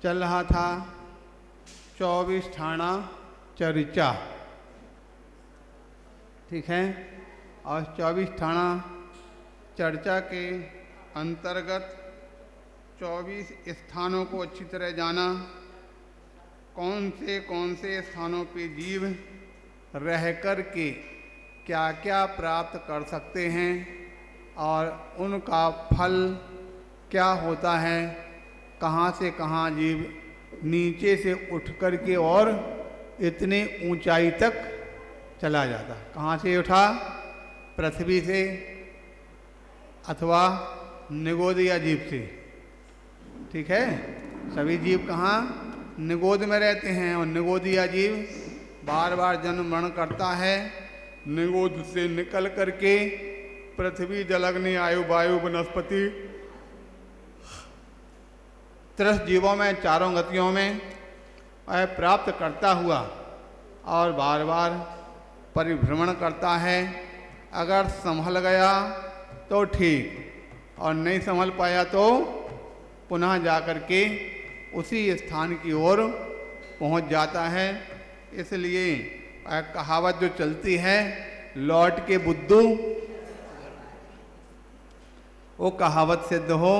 चल रहा था 24 ठाणा चर्चा, ठीक है। और 24 ठाणा चर्चा के अंतर्गत 24 स्थानों को अच्छी तरह जाना, कौन से स्थानों पे जीव रह कर के क्या क्या प्राप्त कर सकते हैं और उनका फल क्या होता है, कहाँ से कहाँ जीव नीचे से उठ कर के और इतनी ऊंचाई तक चला जाता। कहाँ से उठा? पृथ्वी से अथवा निगोदिया जीव से, ठीक है। सभी जीव कहाँ? निगोद में रहते हैं और निगोदिया जीव बार बार जन्म मरण करता है। निगोद से निकल करके पृथ्वी, जलग्नि, आयु, वायु, वनस्पति, त्रिश जीवों में, चारों गतियों में प्राप्त करता हुआ और बार बार परिभ्रमण करता है। अगर संभल गया तो ठीक, और नहीं संभल पाया तो पुनः जाकर के उसी स्थान की ओर पहुंच जाता है। इसलिए कहावत जो चलती है, लौट के बुद्धू, वो कहावत सिद्ध हो।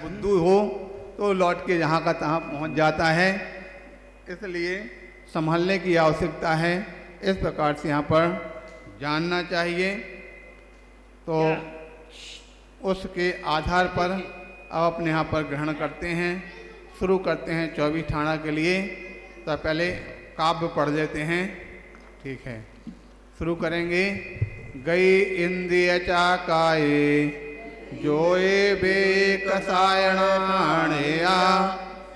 बुद्धू हो तो लौट के जहाँ का तहाँ पहुँच जाता है। इसलिए संभलने की आवश्यकता है। इस प्रकार से यहाँ पर जानना चाहिए। तो उसके आधार पर अब अपने यहाँ पर ग्रहण करते हैं, शुरू करते हैं 24 ठाणा के लिए। तो पहले काव्य पढ़ लेते हैं, ठीक है। शुरू करेंगे। गई इंद्रिय चाकाए जोए बेकसायणाणेया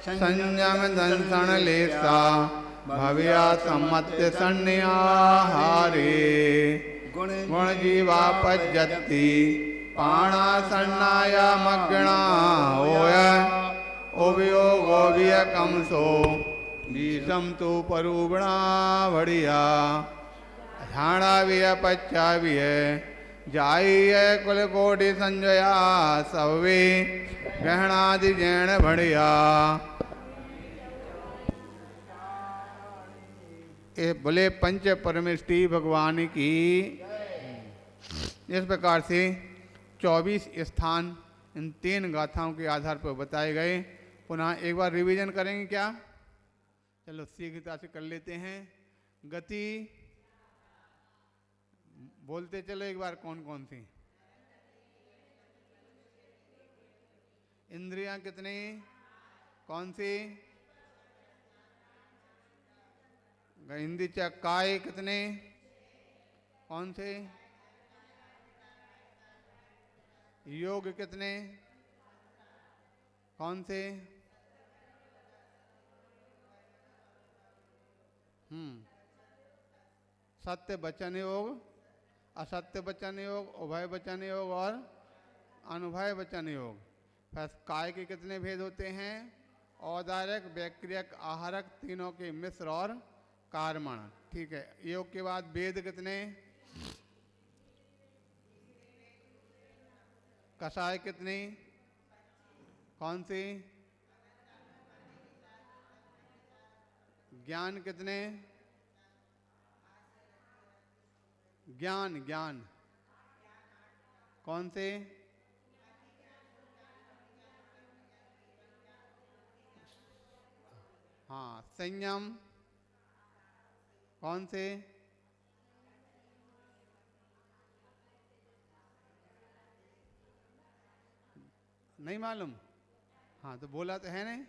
संयम दंसन लेसा भव्या सम्मत्य सन्निहारे गुण जीवा पज्जति पाणा सन्नाया मग्ना होय उभयोगो वियकंसो बीसम तु परुगणा बढ़िया ठाणा विय पच्चा विय जाइय कुल कोटि संजया सवे गहनादि जैन बढ़िया। ये बोले पंच परमेष्टि भगवान की। इस प्रकार से 24 स्थान इन 3 गाथाओं के आधार पर बताए गए। पुनः एक बार रिवीजन करेंगे क्या? चलो शीघ्रता से कर लेते हैं। गति बोलते चलो एक बार, कौन कौन सी? इंद्रियां कितनी? कौन सी? हिंदी काय कितने? कौन से? योग कितने? कौन से? सत्य वचन योग, असत्य वचन योग, उभय वचन योग और अनुभय वचन योग। फिर काय के कितने भेद होते हैं? औदारक, वैक्रियक, आहारक, तीनों के मिश्र और कार्मण, ठीक है। योग के बाद वेद कितने? कषाय कितनी? कौन सी? ज्ञान कितने? ज्ञान कौन से? हाँ, संयम कौन से? नहीं मालूम? हाँ तो बोला तो है नहीं।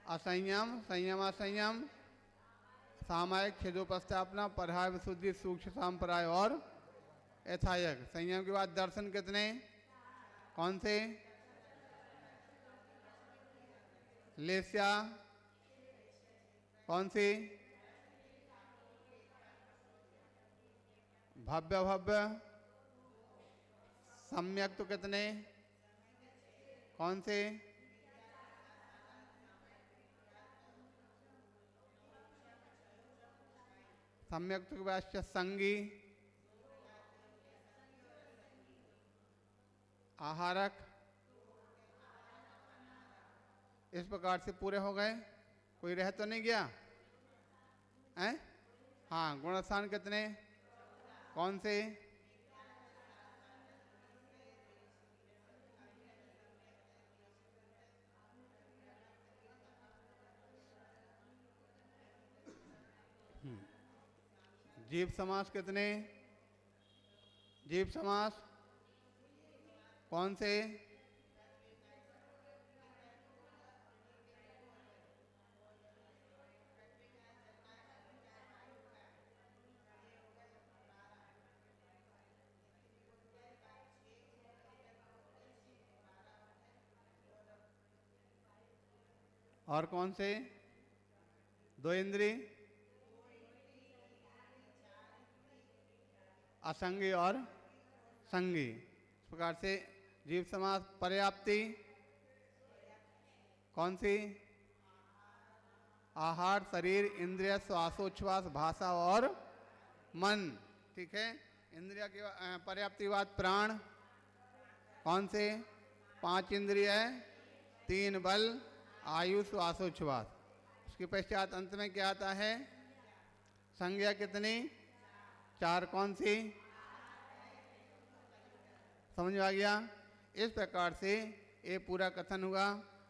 असंयम, संयम, असंयम, सामायिक, छेदोपस्थापना, परहाय, विशुद्धि, सूक्ष्म, सांप्राय और यथायक। संयम के बाद दर्शन कितने? कौन से? लेस्या कौन सी? भव्य, सम्यक तो कितने? कौन से? सम्यक तो के बाद संगी, आहारक, इस प्रकार से पूरे हो गए। कोई रह तो नहीं गया हैं? हाँ, गुणस्थान कितने, कौन से? जीव समास कितने? जीव समास कौन से? और कौन से? दो इंद्री, असंगी और संगी। इस प्रकार से जीव समास पर्याप्ति कौन सी? आहार, शरीर, इंद्रिय, श्वासोच्छ्वास, भाषा और मन। ठीक है। इंद्रिय की पर्याप्ति बाद प्राण कौन से? 5 इंद्रिय, 3 बल, आयु, श्वासोच्छ्वास। उसके पश्चात अंत में क्या आता है? संज्ञा कितनी? 4 कौन सी? समझ में आ गया? इस प्रकार से ये पूरा कथन हुआ।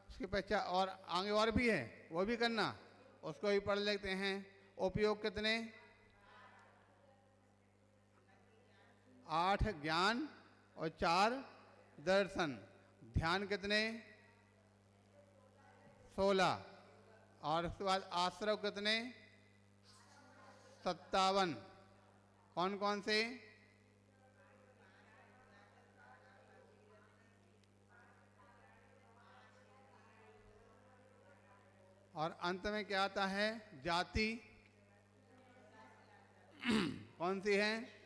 उसके पश्चात और आगे और भी है, वो भी करना, उसको भी पढ़ लेते हैं। उपयोग कितने? 8 ज्ञान और 4 दर्शन। ध्यान कितने? 16। और उसके बाद आश्रव कितने? 57। कौन कौन से? और अंत में क्या आता है? जाति कौन सी है?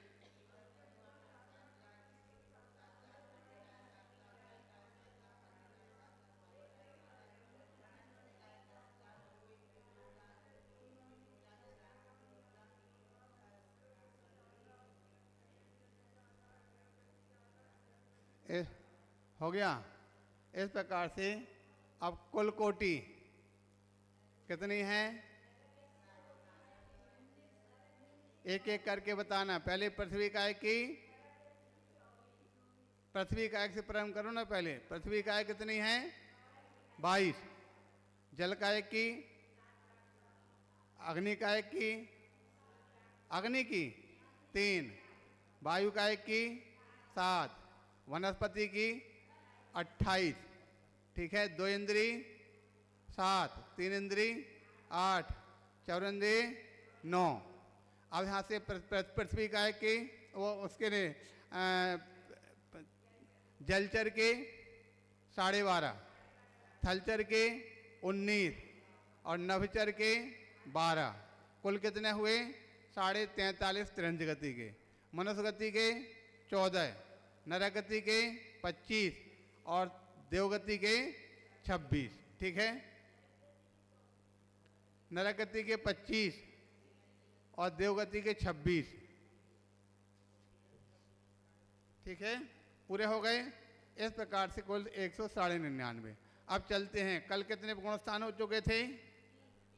हो गया। इस प्रकार से अब कुल कोटि कितनी है? एक एक करके बताना। पहले पृथ्वी काय की, पृथ्वी काय से प्रारंभ करो ना। पहले पृथ्वी काय कितनी है? 22। जल काय की, अग्नि काय की, अग्नि की 3, वायु काय की 7, वनस्पति की 28। ठीक है। 2 इंद्री 7, 3 इंद्री 8, 4 इंद्री 9। अब यहाँ से पृथ्वी काय की, वो उसके ने जलचर के 12.5, थलचर के 19 और नभचर के 12। कुल कितने हुए? 43.5 तिरंज गति के। मनुष्य गति के 14, नर गति के 25 और देवगति के 26। ठीक है। नर गति के 25 और देवगति के 26। ठीक है। पूरे हो गए। इस प्रकार से कुल 199। अब चलते हैं। कल कितने गुणस्थान हो चुके थे?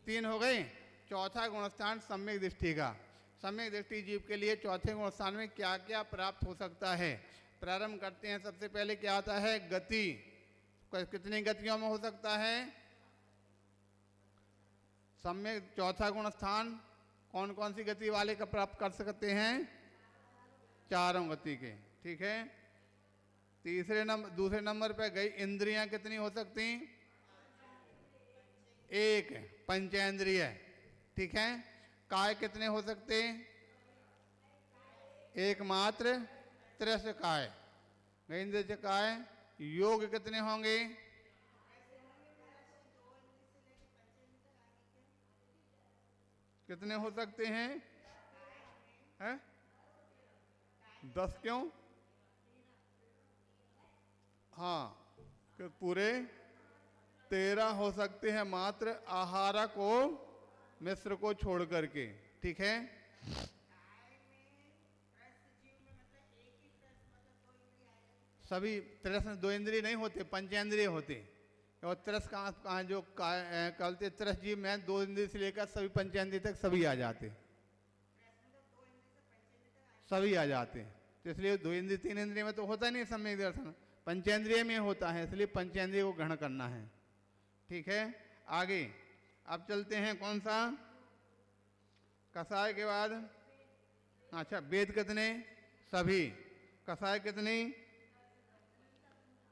3 हो गए। चौथा गुणस्थान सम्यक दृष्टि का। सम्यक दृष्टि जीव के लिए चौथे गुणस्थान में क्या क्या प्राप्त हो सकता है? प्रारंभ करते हैं। सबसे पहले क्या आता है? गति। कितनी गतियों में हो सकता है? सम्यक चौथा गुणस्थान कौन कौन सी गति वाले का प्राप्त कर सकते हैं? 4 गति के। ठीक है। दूसरे नंबर पे गई इंद्रियां कितनी हो सकती? 1 पंचेंद्रिय। ठीक है। काय कितने हो सकते? एकमात्र त्रिश काय। इंद्रिय काय। योग कितने होंगे? कितने हो सकते हैं? 10 क्यों? हाँ, कि पूरे 13 हो सकते हैं मात्र आहारा को, मिश्र को छोड़ करके। ठीक है। सभी 2 इंद्रिय नहीं होते, पंचेंद्रिय होते। और तरस कहाँ जो कहते तरस जीव में 2 इंद्रिय से लेकर सभी पंचेंद्रिय तक सभी आ जाते हैं, सभी आ जाते हैं। तो इसलिए 2 इंद्रिय 3 इंद्रिय में तो होता नहीं सम्यक दर्शन, पंचेंद्रिय में होता है, इसलिए पंचेंद्रिय को ग्रहण करना है। ठीक है, आगे अब चलते हैं कौन सा, कसाय के बाद, अच्छा वेद कितने, सभी। कसाय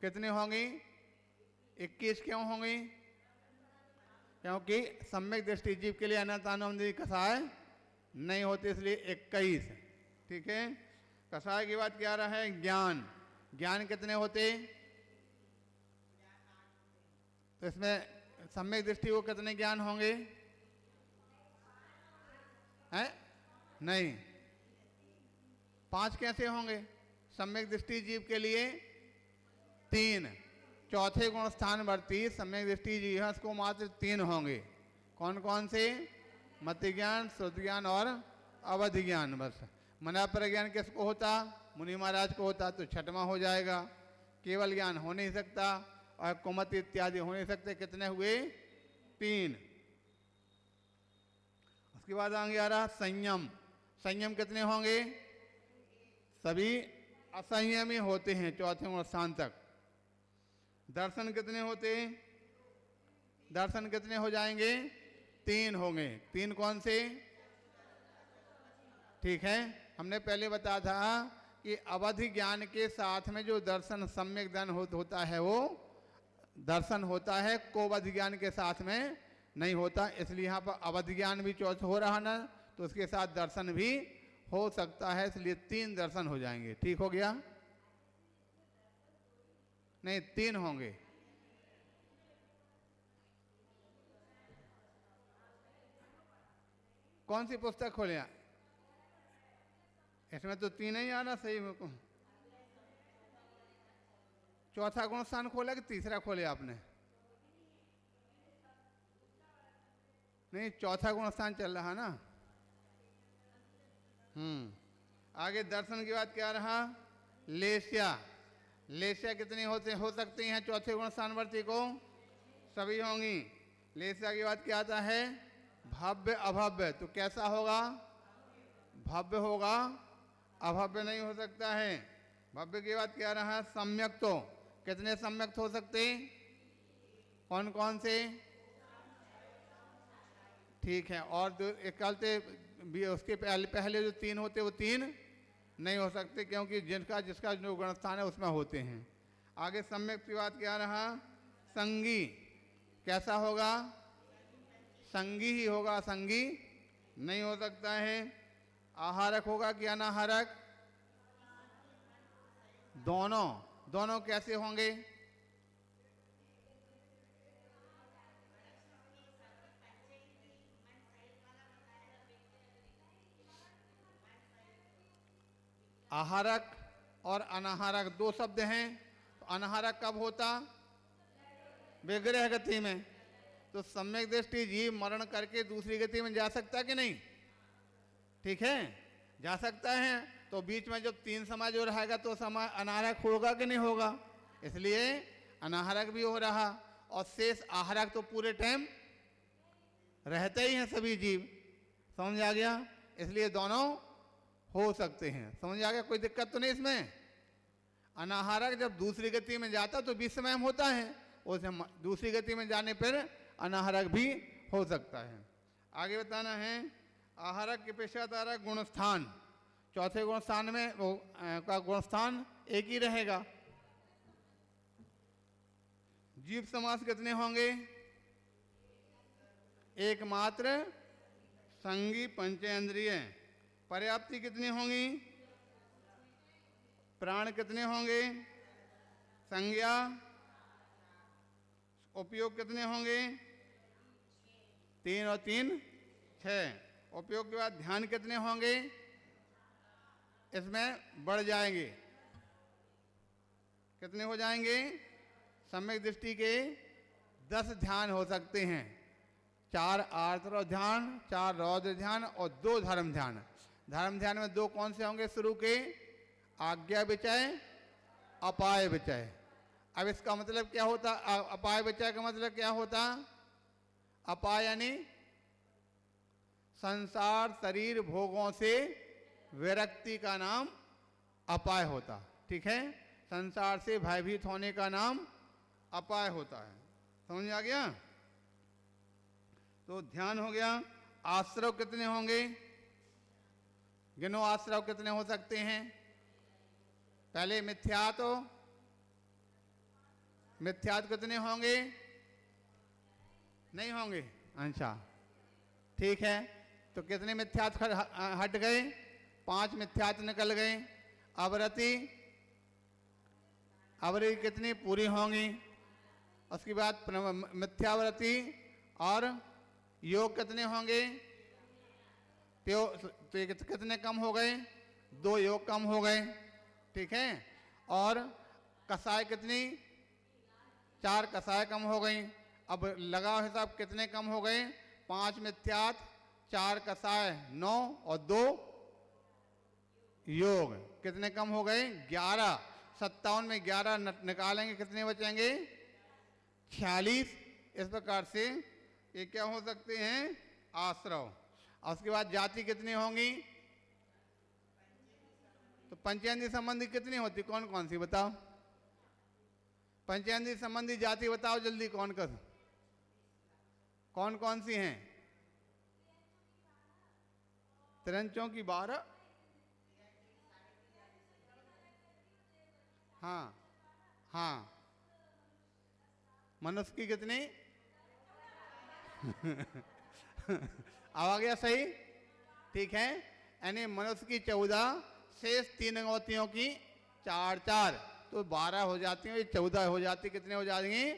कितने होंगी, 21 क्यों होंगी, क्योंकि सम्यक दृष्टि जीव के लिए अनंतानुबंधी कसाय नहीं होते, इसलिए 21। ठीक है, कसाय के बाद क्या रहा है, ज्ञान। ज्ञान कितने होते, तो इसमें सम्यक दृष्टि को कितने ज्ञान होंगे, हैं नहीं, 5 कैसे होंगे, सम्यक दृष्टि जीव के लिए 3, चौथे गुण स्थान वर्ती सम्यक दृष्टि जीव को मात्र 3 होंगे। कौन कौन से, मति ज्ञान, श्रुति ज्ञान और अवधि ज्ञान। बस मना पर ज्ञान किसको होता, मुनि महाराज को होता, तो 6वां हो जाएगा। केवल ज्ञान हो नहीं सकता और कुमति इत्यादि हो नहीं सकते, कितने हुए, 3। उसके बाद आगे आ रहा संयम। संयम कितने होंगे, सभी असंयमी होते हैं चौथे गुण स्थान तक। दर्शन कितने होते, दर्शन कितने हो जाएंगे, 3 होंगे। 3 कौन से, ठीक है, हमने पहले बताया था कि अवधि ज्ञान के साथ में जो दर्शन सम्यक ज्ञान होता है वो दर्शन होता है, कोवधि ज्ञान के साथ में नहीं होता। इसलिए यहाँ पर अवधि ज्ञान भी चौथ हो रहा ना, तो उसके साथ दर्शन भी हो सकता है, इसलिए 3 दर्शन हो जाएंगे। ठीक हो गया, नहीं 3 होंगे। कौन सी पुस्तक खोले, इसमें तो 3 ही आना सही मेरे को। चौथा गुण स्थान खोला कि तीसरा खोले आपने, नहीं चौथा गुण स्थान चल रहा ना। आगे दर्शन के बाद क्या रहा, लेस्या। लेस्या कितनी हो सकती हैं चौथे गुण स्थानवर्ती को, सभी होंगी। लेस्या के बाद क्या आता है, भव्य अभव्य। तो कैसा होगा, भव्य होगा, अभव्य नहीं हो सकता है। भव्य के बाद क्या रहा, सम्यक। तो कितने सम्यक हो सकते, कौन कौन से, ठीक है। और एकलते भी उसके पहले जो 3 होते वो 3 नहीं हो सकते, क्योंकि जिसका जो गुणस्थान है उसमें होते हैं। आगे सम्यक की बात क्या रहा, संगी। कैसा होगा, संगी ही होगा, संगी नहीं हो सकता है। आहारक होगा कि अनाहारक, दोनों कैसे होंगे, आहारक और अनाहारक 2 शब्द हैं। तो अनाहारक कब होता, विग्रह गति में। तो सम्यक दृष्टि जीव मरण करके दूसरी गति में जा सकता कि नहीं, ठीक है, जा सकता है। तो बीच में जब 3 समय जो रहेगा तो समय अनाहारक होगा कि नहीं होगा, इसलिए अनाहारक भी हो रहा। और शेष आहारक तो पूरे टाइम रहते ही हैं सभी जीव, समझ आ गया। इसलिए दोनों हो सकते हैं, समझ आ गया, कोई दिक्कत तो नहीं इसमें। अनाहारक जब दूसरी गति में जाता तो 20 समय होता है, उसे दूसरी गति में जाने पर अनाहारक भी हो सकता है। आगे बताना है, आहारक के पेशादार गुणस्थान। चौथे गुणस्थान में वो का गुणस्थान एक ही रहेगा। जीव समास कितने होंगे, एकमात्र संगी पंचेंद्रिय। पर्याप्ति कितनी होंगी, प्राण कितने होंगे, संज्ञा। उपयोग कितने होंगे, 3 और 3 6। उपयोग के बाद ध्यान कितने होंगे, इसमें बढ़ जाएंगे, कितने हो जाएंगे, सम्यक दृष्टि के 10 ध्यान हो सकते हैं। 4 आर्द्र ध्यान, 4 रौद्र ध्यान और 2 धर्म ध्यान। धर्म ध्यान में 2 कौन से होंगे शुरू के, आज्ञा विचय, अपाय विचय। अब इसका मतलब क्या होता, अपाय बचा का मतलब क्या होता, अपाय यानी संसार शरीर भोगों से विरक्ति का नाम अपाय होता। ठीक है, संसार से भयभीत होने का नाम अपाय होता है। समझ आ गया? तो ध्यान हो गया। आश्रव कितने होंगे, गिनो आश्रव कितने हो सकते हैं। पहले मिथ्यात्व, मिथ्यात्व कितने होंगे, नहीं होंगे। अच्छा ठीक है, तो कितने मिथ्यात्व हट गए, 5 मिथ्यात्व निकल गए। अवरति, अवरति कितनी पूरी होंगी। उसके बाद मिथ्यावृत्ति और योग कितने होंगे, तो ये कितने कम हो गए, 2 योग कम हो गए। ठीक है, और कसाय कितनी, 4 कसाय कम हो गई। अब लगाओ हिसाब कितने कम हो गए, 5 मिथ्यात्व, 4 कसाय, 9 और 2 योग, कितने कम हो गए, 11। 57 में 11 निकालेंगे कितने बचेंगे, 46। इस प्रकार से ये क्या हो सकते हैं, आश्रव। और उसके बाद जाति कितनी होंगी, तो पंचेंद्रिय संबंधी कितनी होती, कौन कौन सी बताओ, पंचेंद्रिय संबंधी जाति बताओ जल्दी, कौन कौन सी हैं। त्रियंचों की 12, हाँ हाँ। मनुष्य की कितनी अब आ गया सही। ठीक है, यानी मनुष्य की 14, शेष 3 अंगवतियों की 4 4, तो 12 हो जाती हैं, 14 हो जाती, कितने हो जाएंगी,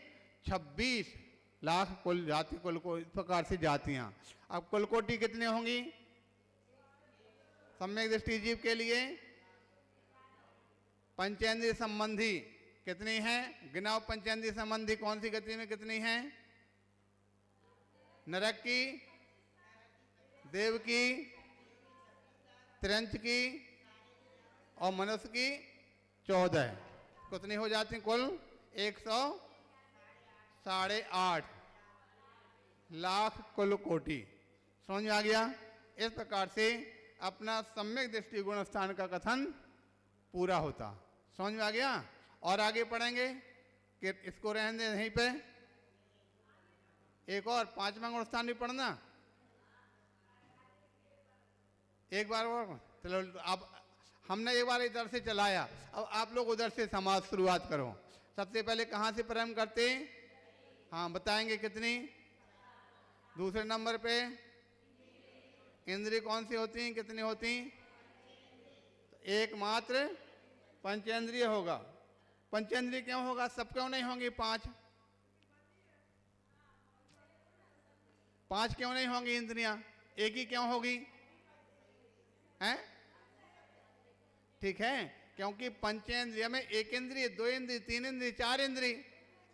26 लाख कुल जाति, कुल को इस प्रकार से जातियां। अब कुल कोटि कितने होंगी सम्यक दृष्टि जीव के लिए, पंचेंद्रिय संबंधी कितनी है, गिनाओ पंचेंद्रिय संबंधी कौन सी गति में कितनी है, नरक की, देव की, त्रियंच की और मनुष्य की 14, कितनी हो जाती कुल 108.5 लाख कुल कोटि। समझ में आ गया? इस प्रकार से अपना सम्यक दृष्टि गुण स्थान का कथन पूरा होता। समझ में आ गया? और आगे पढ़ेंगे कि इसको रहने दें यहीं पे, एक और 5वां गुण स्थान भी पढ़ना एक बार और। चलो अब हमने एक बार इधर से चलाया, अब आप लोग उधर से समाज शुरुआत करो। सबसे पहले कहाँ से प्रारंभ करते, हाँ बताएंगे कितनी। दूसरे नंबर पे इंद्रिय कौन सी होती हैं, कितनी होती, तो एकमात्र पंचेंद्रिय होगा। पंचेंद्रिय क्यों होगा, सब क्यों नहीं होंगी, 5 क्यों नहीं होंगी इंद्रियां, एक ही क्यों होगी, हैं? ठीक है, क्योंकि पंचेंद्रिय में 1 इंद्रिय, 2 इंद्रिय, 3 इंद्रिय, 4 इंद्रिय,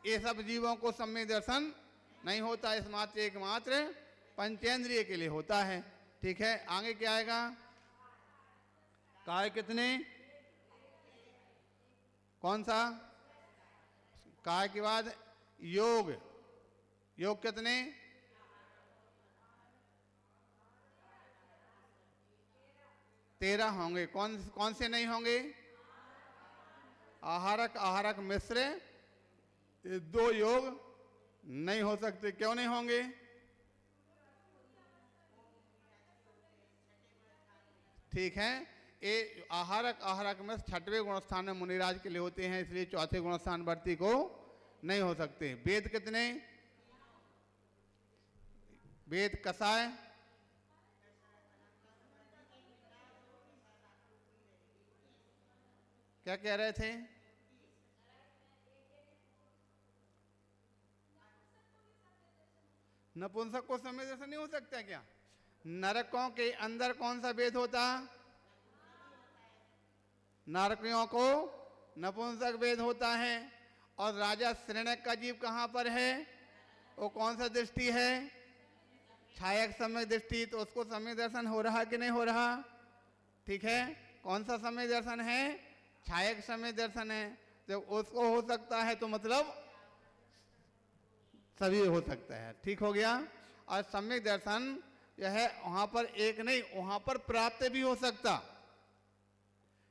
ये सब जीवों को सम्यक दर्शन नहीं होता, इसमात्र एकमात्र पंचेंद्रिय के लिए होता है। ठीक है, आगे क्या आएगा, काय कितने, कौन सा, काय के बाद योग, योग कितने, 13 होंगे। कौन से नहीं होंगे, आहारक, आहारक मिश्र, ये 2 योग नहीं हो सकते। क्यों नहीं होंगे, ठीक है, ये आहारक, आहारक में 6वें गुणस्थान में मुनिराज के लिए होते हैं, इसलिए 4थे गुणस्थान वर्ती को नहीं हो सकते। वेद कितने, वेद कसाय, क्या कह रहे थे, नपुंसक को समय जैसा नहीं हो सकता क्या, नरकों के अंदर कौन सा वेद होता, नारकियों को नपुंसक वेद होता है। और राजा श्रेणक का जीव कहाँ पर है, वो कौन सा दृष्टि है, छायक सम्यक दृष्टि, तो उसको सम्यक दर्शन हो रहा कि नहीं हो रहा, ठीक है, कौन सा सम्यक दर्शन है, छायक सम्यक दर्शन है। जब उसको हो सकता है तो मतलब सभी हो सकता है। ठीक हो गया। और सम्यक दर्शन यह है, वहां पर एक नहीं, वहां पर प्राप्त भी हो सकता।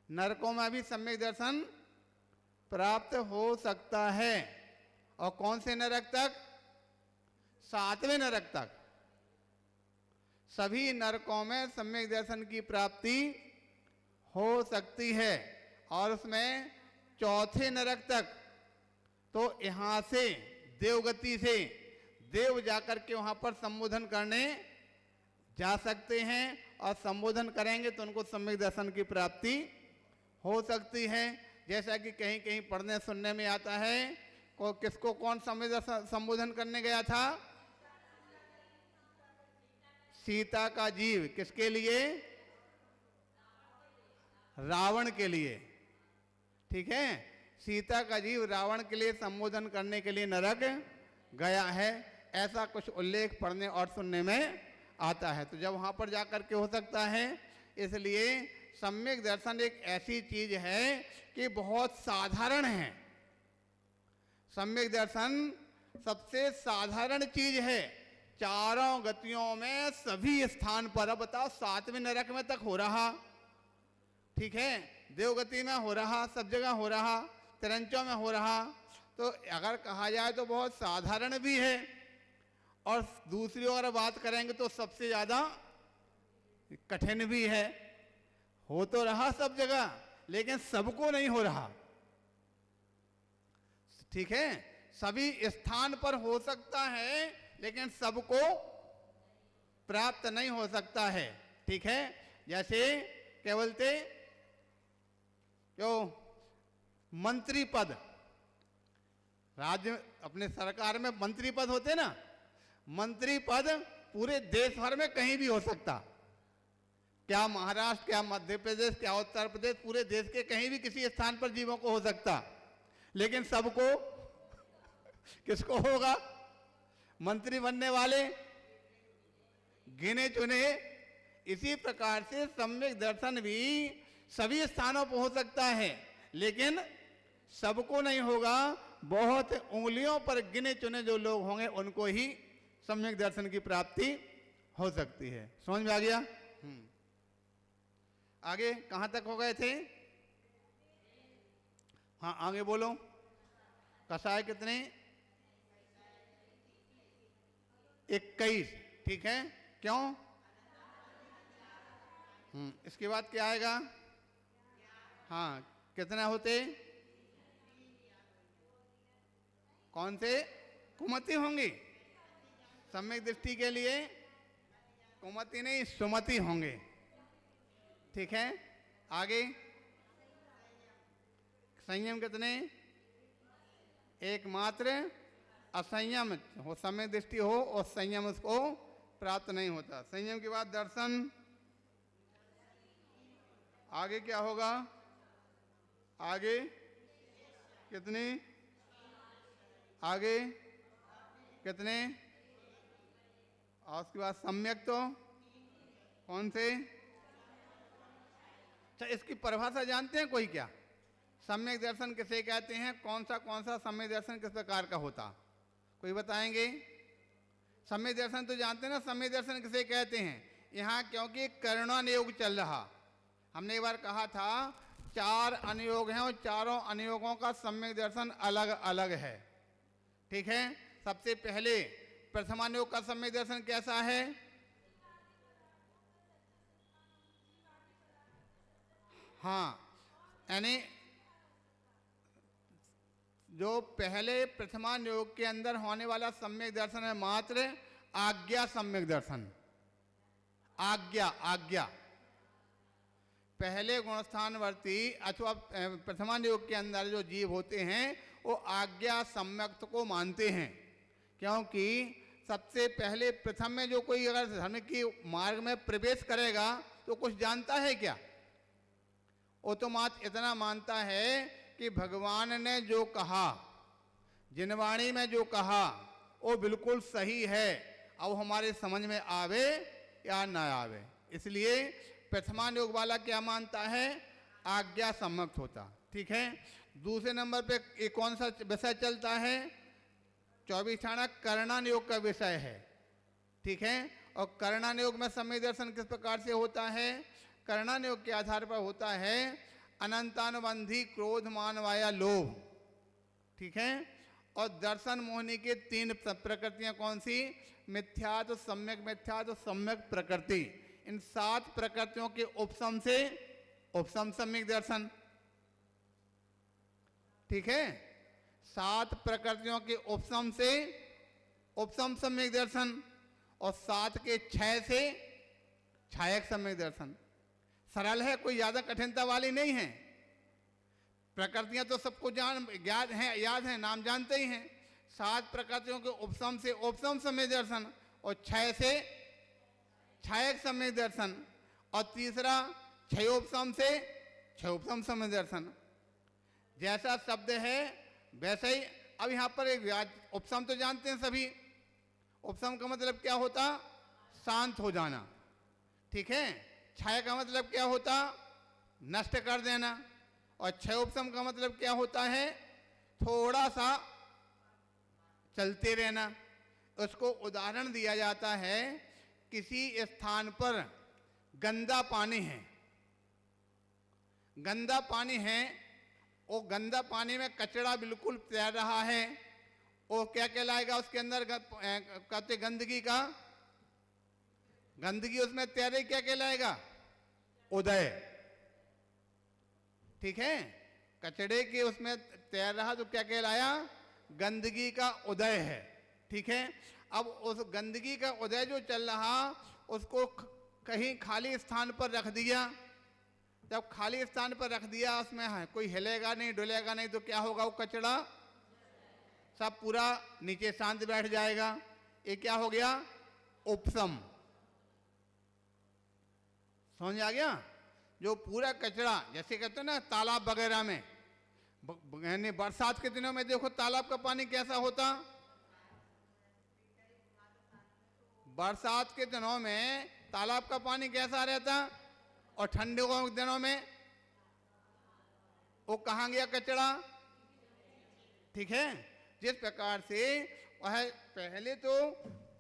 नरकों में भी सम्यक दर्शन प्राप्त हो सकता है। और कौन से नरक तक? 7वें नरक तक। सभी नरकों में सम्यक दर्शन की प्राप्ति हो सकती है। और उसमें 4थे नरक तक तो यहां से देवगति से देव जाकर के वहां पर संबोधन करने जा सकते हैं, और संबोधन करेंगे तो उनको सम्यक दर्शन की प्राप्ति हो सकती है। जैसा कि कहीं कहीं पढ़ने सुनने में आता है, किसको कौन सम्यक दर्शन संबोधन करने गया था? सीता का जीव। किसके लिए? रावण के लिए। ठीक है, सीता का जीव रावण के लिए संबोधन करने के लिए नरक गया है, ऐसा कुछ उल्लेख पढ़ने और सुनने में आता है। तो जब वहां पर जाकर के हो सकता है, इसलिए सम्यक दर्शन एक ऐसी चीज है कि बहुत साधारण है। सम्यक दर्शन सबसे साधारण चीज है, चारों गतियों में सभी स्थान पर। अब बताओ, 7वें नरक में तक हो रहा, ठीक है, देवगति में हो रहा, सब जगह हो रहा, तिरंचों में हो रहा, तो अगर कहा जाए तो बहुत साधारण भी है। और दूसरी ओर बात करेंगे तो सबसे ज्यादा कठिन भी है। हो तो रहा सब जगह, लेकिन सबको नहीं हो रहा। ठीक है, सभी स्थान पर हो सकता है, लेकिन सबको प्राप्त नहीं हो सकता है। ठीक है, जैसे क्या बोलते, जो मंत्री पद, राज्य अपने सरकार में मंत्री पद होते ना, मंत्री पद पूरे देश भर में कहीं भी हो सकता। क्या महाराष्ट्र, क्या मध्य प्रदेश, क्या उत्तर प्रदेश, पूरे देश के कहीं भी किसी स्थान पर जीवों को हो सकता, लेकिन सबको किसको होगा? मंत्री बनने वाले गिने चुने। इसी प्रकार से सम्यक दर्शन भी सभी स्थानों पर हो सकता है, लेकिन सबको नहीं होगा। बहुत उंगलियों पर गिने चुने जो लोग होंगे उनको ही सम्यक दर्शन की प्राप्ति हो सकती है। समझ में आ गया? आगे कहां तक हो गए थे? हाँ, आगे बोलो। कसाय कितने? 21। ठीक है, क्यों? इसके बाद क्या आएगा? हाँ, कितना होते? कौन से? कुमति होंगे। सम्यक दृष्टि के लिए कुमति नहीं, सुमति होंगे। ठीक है, आगे संयम कितने? एकमात्र असंयम हो, सम्यक दृष्टि हो और संयम उसको प्राप्त नहीं होता। संयम के बाद दर्शन। आगे क्या होगा? आगे कितने? आगे कितने? और उसके बाद सम्यक तो कौन से? अच्छा, इसकी परिभाषा जानते हैं कोई क्या? सम्यक दर्शन किसे कहते हैं? कौन सा सम्यक दर्शन किस प्रकार का होता? कोई बताएंगे? सम्यक दर्शन तो जानते हैं ना, सम्यक दर्शन किसे कहते हैं? यहाँ क्योंकि कर्णानुयोग चल रहा, हमने एक बार कहा था 4 अनुयोग हैं और चारों अनुयोगों का सम्यक दर्शन अलग अलग है। ठीक है, सबसे पहले प्रथमानुयोग का सम्यक दर्शन कैसा है? हाँ, यानी जो पहले प्रथमानुयोग के अंदर होने वाला सम्यक दर्शन है मात्र आज्ञा सम्यक दर्शन। आज्ञा पहले गुणस्थानवर्ती अथवा प्रथमानुयोग के अंदर जो जीव होते हैं वो आज्ञा सम्यक्त को मानते हैं, क्योंकि सबसे पहले प्रथम में जो कोई अगर धर्म की मार्ग में प्रवेश करेगा तो कुछ जानता है क्या? वो तो मात्र इतना मानता है कि भगवान ने जो कहा, जिनवाणी में जो कहा वो बिल्कुल सही है, अब हमारे समझ में आवे या ना आवे। इसलिए प्रथमानुयोग वाला क्या मानता है? आज्ञा सम्यक्त होता। ठीक है, दूसरे नंबर पे ये कौन सा विषय चलता है? 24 थाना करणान योग का विषय है, ठीक है। और करणान योग में सम्यक दर्शन किस प्रकार से होता है? करणान योग के आधार पर होता है अनंतानुबंधी क्रोध मान माया लोभ, ठीक है। और दर्शन मोहिनी के 3 प्रकृतियां कौन सी? मिथ्यात्व, सम्यक मिथ्यात्व, सम्यक प्रकृति। इन 7 प्रकृतियों के उपशम से उपशम सम्यक दर्शन, ठीक है। 7 प्रकृतियों के उपशम से उपशम सम्यक दर्शन और 7 के 6 से छायक सम्यक दर्शन। सरल है, कोई ज्यादा कठिनता वाली नहीं है। प्रकृतियां तो सबको याद है, नाम जानते ही हैं। 7 प्रकृतियों के उपशम से उपशम सम्यक दर्शन और 6 से छायक सम्यक दर्शन और तीसरा 6 उपशम से 6 उपशम सम्यक दर्शन। जैसा शब्द है वैसे ही। अब यहां पर एक उपशम तो जानते हैं सभी। उपशम का मतलब क्या होता? शांत हो जाना, ठीक है। छाया का मतलब क्या होता? नष्ट कर देना। और 6 उपशम का मतलब क्या होता है? थोड़ा सा चलते रहना। उसको उदाहरण दिया जाता है, किसी स्थान पर गंदा पानी है, गंदा पानी है, वो गंदा पानी में कचरा बिल्कुल तैर रहा है, वो क्या कहलाएगा? उसके अंदर कहते गंदगी का, गंदगी उसमें तैरे क्या कहलाएगा? उदय, ठीक है। कचड़े के उसमें तैर रहा तो क्या कहलाया? गंदगी का उदय है, ठीक है। अब उस गंदगी का उदय जो चल रहा उसको कहीं खाली स्थान पर रख दिया। जब खाली स्थान पर रख दिया, उसमें है कोई हिलेगा नहीं डुलेगा नहीं, तो क्या होगा? वो कचड़ा सब पूरा नीचे शांत बैठ जाएगा। ये क्या हो गया? उपशम। समझ आ गया? जो पूरा कचरा, जैसे कहते हैं ना तालाब वगैरह में, यानी बरसात के दिनों में देखो तालाब का पानी कैसा होता। बरसात के दिनों में तालाब का पानी कैसा रहता? और ठंडे के दिनों में वो कहाँ गया कचरा, ठीक है। जिस प्रकार से वह पहले तो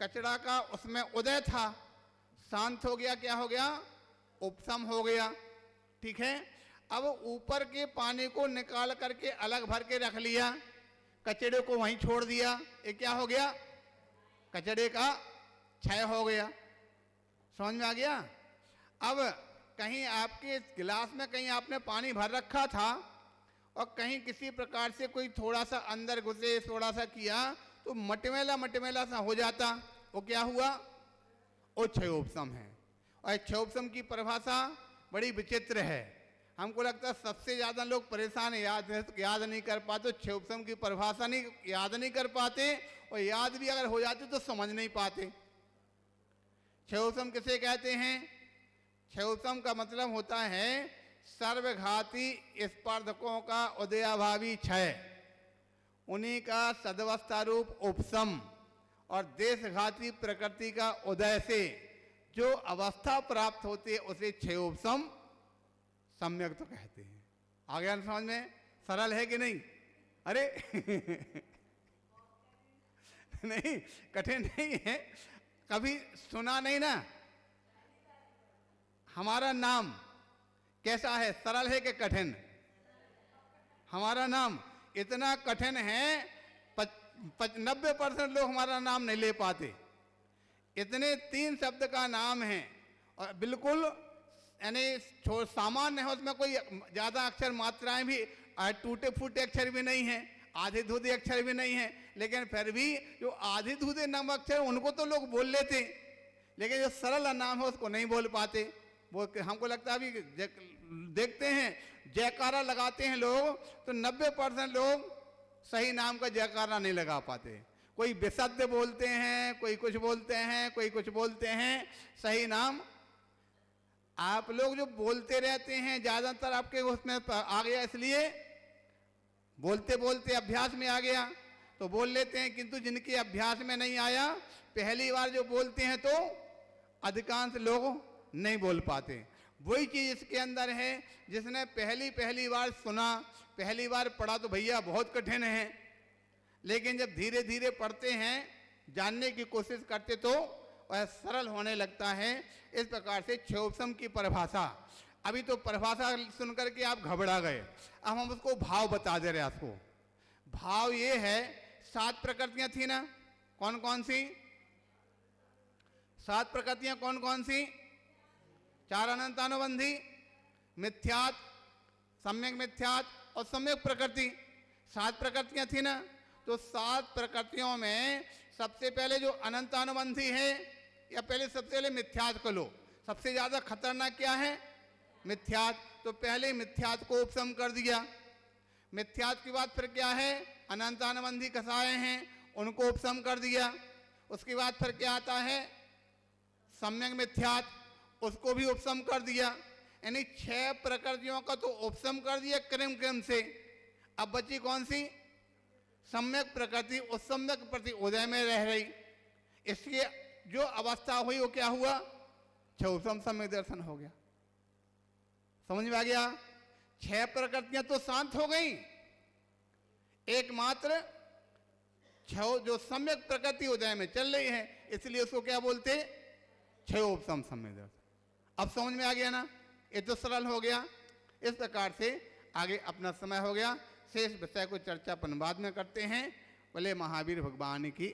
कचरा का उसमें उदय था, शांत हो गया, क्या हो गया? उपशम हो गया, ठीक है। अब ऊपर के पानी को निकाल करके अलग भर के रख लिया, कचड़े को वहीं छोड़ दिया, ये क्या हो गया? कचड़े का क्षय हो गया। समझ में आ गया? अब कहीं आपके गिलास में कहीं आपने पानी भर रखा था और कहीं किसी प्रकार से कोई थोड़ा सा अंदर घुसे, थोड़ा सा किया तो मटमेला सा हो जाता, वो क्या हुआ? वो क्षयोपशम है। और क्षयोपशम की परिभाषा बड़ी विचित्र है। हमको लगता है सबसे ज़्यादा लोग परेशान याद नहीं कर पाते, क्षयोपशम की परिभाषा याद नहीं कर पाते, और याद भी अगर हो जाते तो समझ नहीं पाते। क्षयोपशम किसे कहते हैं? क्षयोपशम का मतलब होता है सर्वघाती स्पर्धकों का उदयाभावी क्षय, उन्हीं का सदवस्था रूप उपशम, और देशघाती प्रकृति का उदय से जो अवस्था प्राप्त होती है उसे क्षयोपशम सम्यक तो कहते हैं। आ गया समझ में? सरल है कि नहीं? अरे नहीं, कठिन नहीं है। कभी सुना नहीं ना? हमारा नाम कैसा है? सरल है कि कठिन? हमारा नाम इतना कठिन है 90% लोग हमारा नाम नहीं ले पाते। इतने 3 शब्द का नाम है और बिल्कुल यानी सामान्य है, उसमें कोई ज़्यादा अक्षर मात्राएं भी टूटे फूटे अक्षर भी नहीं है, आधे धूधे अक्षर भी नहीं है, लेकिन फिर भी जो आधे धूधे नाम अक्षर उनको तो लोग बोल लेते, लेकिन जो सरल नाम है उसको नहीं बोल पाते। वो हमको लगता है अभी देखते हैं जयकारा लगाते हैं लोग तो 90% लोग सही नाम का जयकारा नहीं लगा पाते। कोई विशुद्ध बोलते हैं, कोई कुछ बोलते हैं, कोई कुछ बोलते हैं, सही नाम आप लोग जो बोलते रहते हैं ज़्यादातर आपके उसमें आ गया, इसलिए बोलते बोलते अभ्यास में आ गया तो बोल लेते हैं, किंतु जिनके अभ्यास में नहीं आया पहली बार जो बोलते हैं तो अधिकांश लोग नहीं बोल पाते। वही चीज इसके अंदर है। जिसने पहली बार सुना, पहली बार पढ़ा तो भैया बहुत कठिन है, लेकिन जब धीरे धीरे पढ़ते हैं, जानने की कोशिश करते तो वह सरल होने लगता है। इस प्रकार से क्षयोपशम की परिभाषा, अभी तो परिभाषा सुनकर के आप घबरा गए, अब हम उसको भाव बता दे रहे हैं आपको। भाव ये है, 7 प्रकृतियां थी ना, कौन कौन सी 7 प्रकृतियां, कौन कौन सी? 4 अनंतानुबंधी, मिथ्यात, सम्यक मिथ्यात और सम्यक प्रकृति, 7 प्रकृतियां थी ना। तो 7 प्रकृतियों में सबसे पहले जो अनंतानुबंधी है, या पहले सबसे पहले मिथ्यात को लो। सबसे ज्यादा खतरनाक क्या है? मिथ्यात। तो पहले मिथ्यात को उपशम कर दिया। मिथ्यात की बात फिर क्या है? अनंतानुबंधी कसाए हैं, उनको उपशम कर दिया। उसके बाद फिर क्या आता है? सम्यक मिथ्यात, उसको भी उपशम कर दिया। यानी 6 प्रकृतियों का तो उपशम कर दिया क्रम क्रम से। अब बची कौन सी? सम्यक प्रकृति। उस सम्यक प्रति उदय में रह रही, इसलिए जो अवस्था हुई वो क्या हुआ? क्षयोपशम सम्यक दर्शन हो गया। समझ में आ गया? 6 प्रकृतियां तो शांत हो गई, एकमात्र क्षय जो सम्यक प्रकृति उदय में चल रही है, इसलिए उसको क्या बोलते? क्षयोपशम सम्यक दर्शन। अब समझ में आ गया ना? ये तो सरल हो गया। इस प्रकार से आगे अपना समय हो गया, शेष विषय को चर्चा अपन बाद में करते हैं। बोले महावीर भगवान की